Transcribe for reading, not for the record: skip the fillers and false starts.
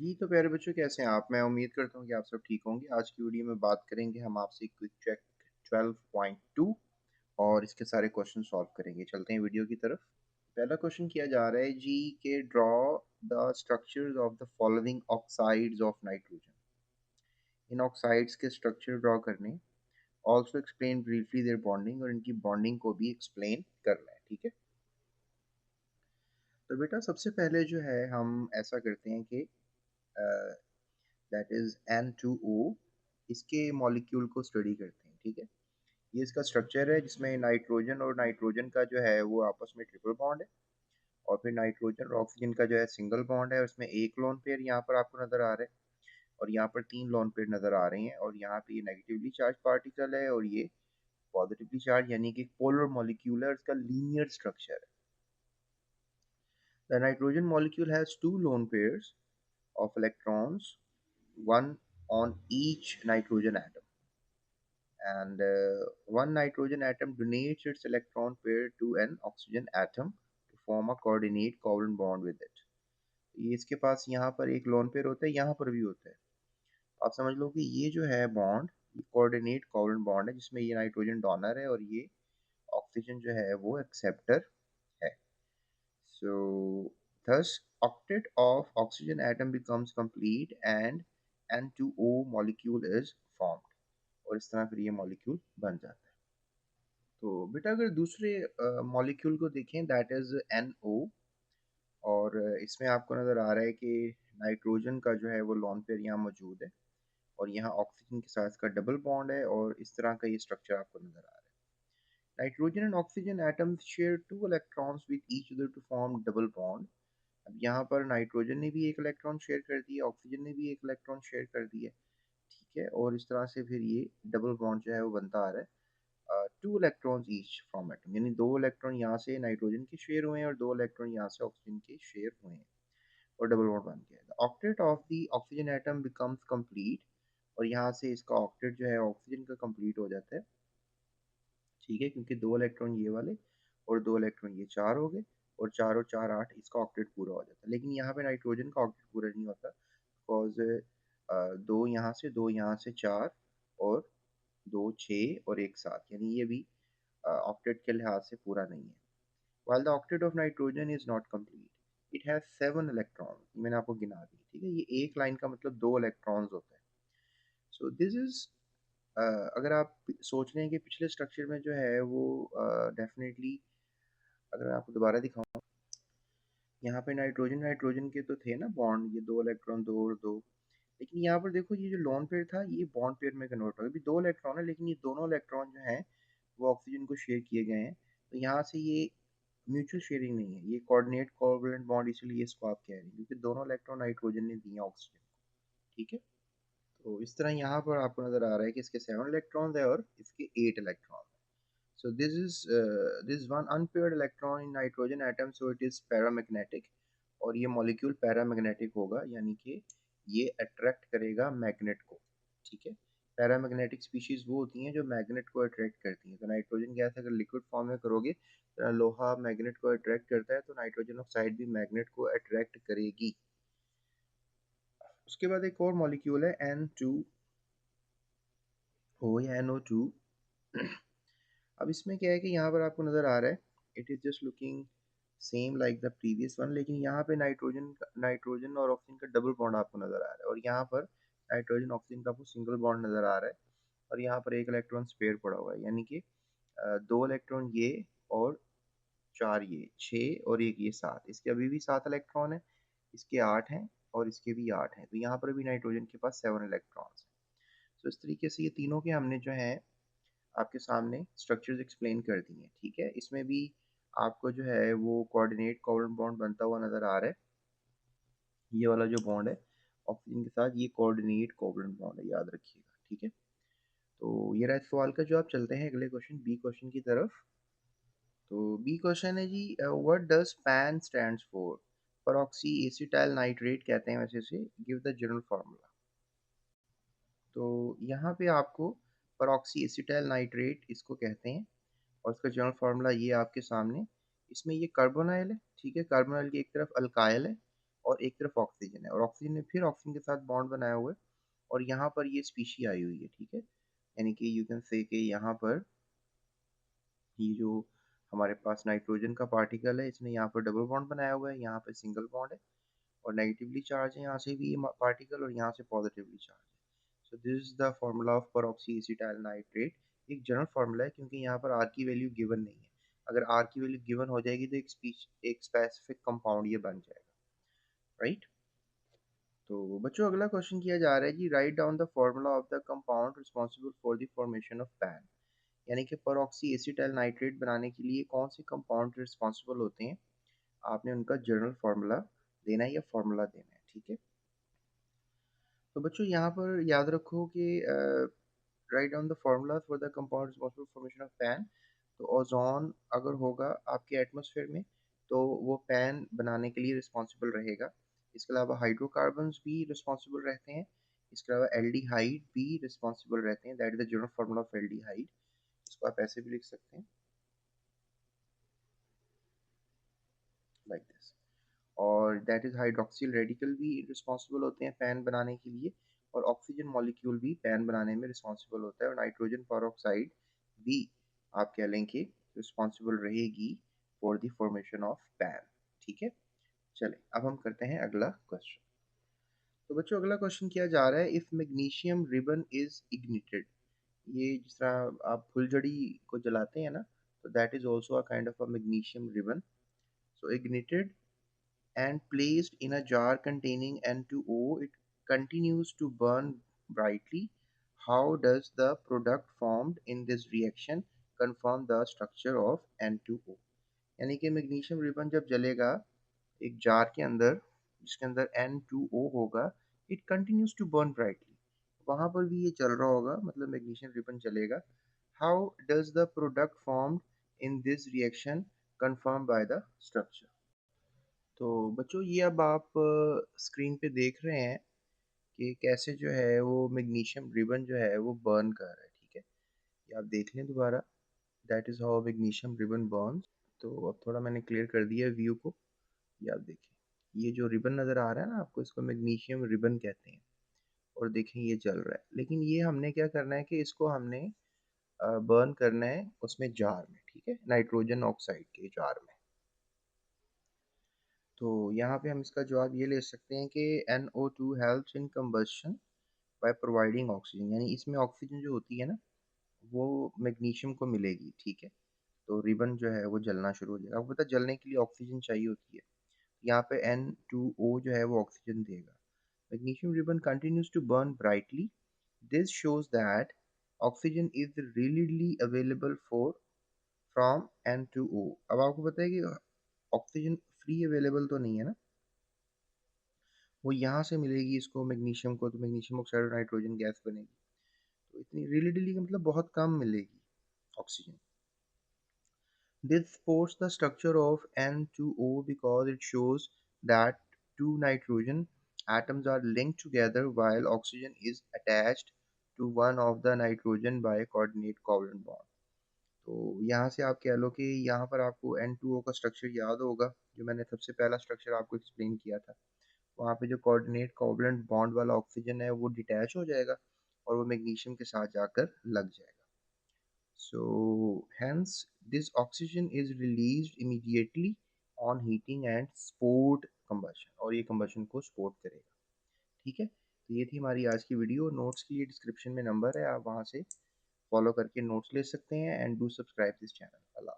जी, तो प्यारे बच्चों कैसे हैं आप? मैं उम्मीद करता हूँ कि आप सब ठीक होंगे। आज की वीडियो में बात करेंगे हम आपसे क्विक चेक 12.2 और इसके सारे क्वेश्चन सॉल्व करेंगे। चलते हैं वीडियो की तरफ। पहला क्वेश्चन किया जा रहा है जी के draw the structures of the following oxides of nitrogen. इन ऑक्साइड्स के स्ट्रक्चर ड्रॉ करने, also explain briefly their bonding और इनकी बॉन्डिंग को भी एक्सप्लेन करना है, ठीक है? तो बेटा सबसे पहले जो है हम ऐसा करते हैं कि दैट इज N2O, इसके मॉलिक्यूल को स्टडी करते हैं, ठीक है? ये इसका स्ट्रक्चर है जिसमें नाइट्रोजन और नाइट्रोजन का जो है वो आपस में ट्रिपल बॉन्ड है, और फिर नाइट्रोजन और ऑक्सीजन का जो है सिंगल बॉन्ड है। उसमें एक लोन पेयर यहाँ पर आपको नजर आ रहा है, और यहाँ पर तीन लोन पेयर नजर आ रहे हैं, और यहाँ पे ये नेगेटिवली चार्ज पार्टिकल है और ये पॉजिटिवली चार्ज, यानी कि पोलर मॉलिक्यूल है, और इसका लीनियर स्ट्रक्चर है। The nitrogen molecule has two lone pairs of electrons, one on each nitrogen atom, and one nitrogen atom donates its electron pair to an oxygen atom to form a coordinate covalent bond with it. ये इसके पास यहाँ पर एक lone pair होता है, यहाँ पर भी होता है। आप समझ लो कि ये जो है बॉन्ड, ये कोऑर्डिनेट कोवलेंट बॉन्ड है जिसमें ये नाइट्रोजन डोनर है और ये ऑक्सीजन जो है वो एक्सेप्टर है। So, thus, octet of oxygen atom becomes complete and N2O molecule is formed. और इस तरह फिर ये मॉलिक्यूल बन जाता है। तो बेटा अगर दूसरे मॉलिक्यूल को देखें, दैट इज NO, और इसमें आपको नज़र आ रहा है कि नाइट्रोजन का जो है वो लोन पेयर यहाँ मौजूद है, और यहाँ ऑक्सीजन के साथ इसका डबल बॉन्ड है, और इस तरह का ये स्ट्रक्चर आपको नज़र आ रहा है। Nitrogen and oxygen atoms share two electrons with each other to form double bond. अब यहाँ पर नाइट्रोजन ने भी एक इलेक्ट्रॉन शेयर कर दिया, ऑक्सीजन ने भी एक इलेक्ट्रॉन शेयर कर दिया, ठीक है? और इस तरह से फिर ये डबल बॉन्ड जो है वो बनता आ रहा है। Two electrons each from atom, यानी दो इलेक्ट्रॉन यहाँ से नाइट्रोजन के शेयर हुए हैं और दो इलेक्ट्रॉन यहाँ से ऑक्सीजन के शेयर हुए हैं, और डबल बॉन्ड बन गया। The octet of the oxygen atom becomes complete, और यहाँ से इसका ऑक्टेट जो है ऑक्सीजन का कंप्लीट हो जाता है, ठीक है? क्योंकि दो इलेक्ट्रॉन ये वाले और दो इलेक्ट्रॉन ये, चार हो गए, और चार आठ, इसका ऑक्टेट पूरा हो जाता है। लेकिन यहाँ पे नाइट्रोजन का ऑक्टेट पूरा नहीं होता, बिकॉज दो यहाँ से, दो यहाँ से, चार, और दो छः, और एक सात, यानी ये भी ऑक्टेट के लिहाज से पूरा नहीं है। While the octet of nitrogen is not complete, it has 7 electrons. मैंने आपको गिना दी, ठीक है? ये एक लाइन का मतलब दो इलेक्ट्रॉन्स होता है। सो दिस इज, अगर आप सोच रहे हैं कि पिछले स्ट्रक्चर में जो है वो डेफिनेटली, अगर मैं आपको दोबारा दिखाऊं, यहाँ पे नाइट्रोजन नाइट्रोजन के तो थे ना बॉन्ड, ये दो इलेक्ट्रॉन, दो और दो। लेकिन यहाँ पर देखो, ये जो लोन पेयर था ये बॉन्ड पेयर में कन्वर्ट हो गया। अभी दो इलेक्ट्रॉन है, लेकिन ये दोनों इलेक्ट्रॉन जो हैं वो ऑक्सीजन को शेयर किए गए हैं। तो यहाँ से ये म्यूचुअल शेयरिंग नहीं है, ये कोऑर्डिनेट कोवलेंट बॉन्ड, इसीलिए इसको आप कह रहे हैं, क्योंकि दोनों इलेक्ट्रॉन नाइट्रोजन ने दिए ऑक्सीजन को, ठीक है? तो इस तरह यहाँ पर आपको नजर आ रहा है कि इसके 7 इलेक्ट्रॉन्स है और इसके 8 electron. So this is one unpaired electron in nitrogen atom, so it is paramagnetic, और ये मॉलिक्यूल पैरामैग्नेटिक होगा, यानी कि ये अट्रैक्ट करेगा मैग्नेट को, ठीक है? पैरामैग्नेटिक स्पीशीज वो होती हैं जो मैग्नेट को अट्रैक्ट करती हैं। तो नाइट्रोजन गैस अगर लिक्विड फॉर्म में करोगे तो लोहा मैग्नेट को अट्रैक्ट करता है, तो नाइट्रोजन ऑक्साइड भी मैग्नेट को अट्रैक्ट करेगी। उसके बाद एक और मॉलिक्यूल है N2O या NO2। अब इसमें क्या है कि यहाँ पर आपको नज़र आ रहा है, it is just looking same like the previous one, लेकिन यहाँ पे नाइट्रोजन और ऑक्सीजन का डबल बॉन्ड आपको नज़र आ रहा है, और यहाँ पर नाइट्रोजन ऑक्सीजन का आपको सिंगल बॉन्ड नज़र आ रहा है, और यहाँ पर एक इलेक्ट्रॉन स्पेयर पड़ा हुआ है, यानी कि दो इलेक्ट्रॉन ये, और चार ये, छः, और एक ये, सात। इसके अभी भी सात इलेक्ट्रॉन है, इसके आठ हैं, और इसके भी आठ हैं। तो यहाँ पर भी नाइट्रोजन के पास 7 इलेक्ट्रॉन्स हैं। तो इस तरीके से ये तीनों के हमने जो है आपके सामने स्ट्रक्चर्स एक्सप्लेन कर दिए हैं, ठीक है? इसमें भी आपको जो है वो कोऑर्डिनेट कोवलेंट बॉन्ड बनता हुआ नज़र आ रहा है। ये वाला जो बॉन्ड है ऑक्सीजन के साथ, ये कोऑर्डिनेट कोवलेंट बॉन्ड है, याद रखिएगा, ठीक है? तो ये रहा इस सवाल का जवाब। चलते हैं अगले क्वेश्चन, बी क्वेश्चन की तरफ। तो बी क्वेश्चन है जी, what does PAN stands for? Peroxy acetyl nitrate कहते हैं वैसे इसे। Give the general formula. तो यहाँ पे आपको परऑक्सी एसिटाइल नाइट्रेट इसको कहते हैं, और इसका जनरल फार्मूला ये आपके सामने। इसमें ये कार्बोनाइल है, ठीक है? कार्बोनाइल की एक तरफ अल्काइल है, और एक तरफ ऑक्सीजन है, और ऑक्सीजन ने फिर ऑक्सीजन के साथ बॉन्ड बनाया हुआ है, और यहाँ पर ये स्पीशी आई हुई है, ठीक है। यानी कि यू कैन से कि यहाँ पर ये जो हमारे पास नाइट्रोजन का पार्टिकल है, इसने यहाँ पर डबल बॉन्ड बनाया हुआ है, यहाँ पर सिंगल बॉन्ड है, और नेगेटिवली चार्ज है यहाँ से भी पार्टिकल, और यहाँ से पॉजिटिवली चार्ज है। So this is the formula of परऑक्सी acetyl nitrate. एक जनरल फार्मूला है, क्योंकि यहाँ पर आर की वैल्यू गिवन नहीं है। अगर आर की वैल्यू गिवन हो जाएगी तो एक स्पेसिफिक कंपाउंड ये बन जाएगा, राइट। तो बच्चों अगला क्वेश्चन किया जा रहा है जी, write down the formula of the compound responsible for the formation of PAN. यानी कि परऑक्सी एसिटाइल नाइट्रेट बनाने के लिए कौन से कंपाउंड रिस्पॉन्सिबल होते हैं, आपने उनका जनरल फार्मूला देना है या फार्मूला देना है, ठीक है। तो बच्चों यहाँ पर याद रखो कि right down the formula for the compound responsible formation of pan. तो ओजोन अगर होगा आपके एटमॉस्फेयर में, तो वो पैन बनाने के लिए रिस्पॉन्सिबल रहेगा। इसके अलावा हाइड्रोकार्बन्स भी रिस्पॉन्सिबल रहते हैं। इसके अलावा एल्डिहाइड भी रिस्पॉन्सिबल रहते हैं, that is the general formula of aldehyde. इसको आप ऐसे भी लिख सकते हैं, लाइक दिस। और दैट इज हाइड्रोक्सिल रेडिकल भी रिस्पॉन्सिबल होते हैं पैन बनाने के लिए, और ऑक्सीजन मॉलिक्यूल भी पैन बनाने में रिस्पॉन्सिबल होता है, और नाइट्रोजन पेरोक्साइड भी आप कह लें कि रिस्पॉन्सिबल रहेगी for the formation of pan, ठीक है। चले अब हम करते हैं अगला क्वेश्चन। तो बच्चों अगला क्वेश्चन किया जा रहा है, if magnesium ribbon is ignited. ये जिस तरह आप फुलझड़ी को जलाते हैं ना, तो that is also a kind of a magnesium ribbon. So ignited and placed in a jar containing N2O, it continues to burn brightly. How does the product formed in this reaction confirm the structure of N2O? यानी कि magnesium ribbon जब जलेगा एक jar के अंदर, जिसके अंदर N2O होगा, it continues to burn brightly, वहाँ पर भी ये चल रहा होगा, मतलब मैग्नीशियम रिबन चलेगा। How does the product formed in this reaction confirmed by the structure? तो बच्चों ये अब आप स्क्रीन पे देख रहे हैं कि कैसे जो है वो मैग्नीशियम रिबन जो है वो बर्न कर रहा है, ठीक है। ये आप देख लें दोबारा, that is how magnesium ribbon Burns. तो अब थोड़ा मैंने क्लियर कर दिया व्यू को, ये आप देखें, ये जो रिबन नज़र आ रहा है ना आपको, इसको मैग्नीशियम रिबन कहते हैं। और देखें ये जल रहा है, लेकिन ये हमने क्या करना है कि इसको हमने बर्न करना है उसमें जार में, ठीक है, नाइट्रोजन ऑक्साइड के जार में। तो यहाँ पे हम इसका जवाब ये ले सकते हैं कि NO2 helps in combustion by providing oxygen. यानी इसमें ऑक्सीजन जो होती है ना, वो मैग्नीशियम को मिलेगी, ठीक है। तो रिबन जो है वो जलना शुरू हो जाएगा। आपको पता है जलने के लिए ऑक्सीजन चाहिए होती है, यहाँ पे N2O जो है वो ऑक्सीजन देगा। Magnesium ribbon continues to burn brightly, this shows that oxygen is readily available for from N2O। अब आपको पता है कि ऑक्सीजन फ्री अवेलेबल तो नहीं है ना, वो यहाँ से मिलेगी इसको मैग्नीशियम को, तो मैग्नीशियम ऑक्साइड और नाइट्रोजन गैस बनेगी। तो इतनी रिलेटिवली मतलब बहुत कम मिलेगी oxygen. This supports the structure of N2O because it shows that two nitrogen atoms are linked together while oxygen is attached to one of the nitrogen by a coordinate covalent bond। तो यहाँ से आप कह लो कि यहाँ पर आपको N2O का स्ट्रक्चर याद होगा, जो मैंने सबसे पहला स्ट्रक्चर आपको एक्सप्लेन किया था। वहाँ पे जो कोऑर्डिनेट कोवलेंट बॉन्ड वाला ऑक्सीजन है वो डिटैच हो जाएगा, और वो मैग्नीशियम के साथ जाकर लग जाएगा। So hence this oxygen is released immediately on heating and sport combustion, और ये कंबशन को सपोर्ट करेगा, ठीक है। तो ये थी हमारी आज की वीडियो। नोट्स के लिए डिस्क्रिप्शन में नंबर है, आप वहाँ से फॉलो करके नोट्स ले सकते हैं, and do subscribe this channel. Allah.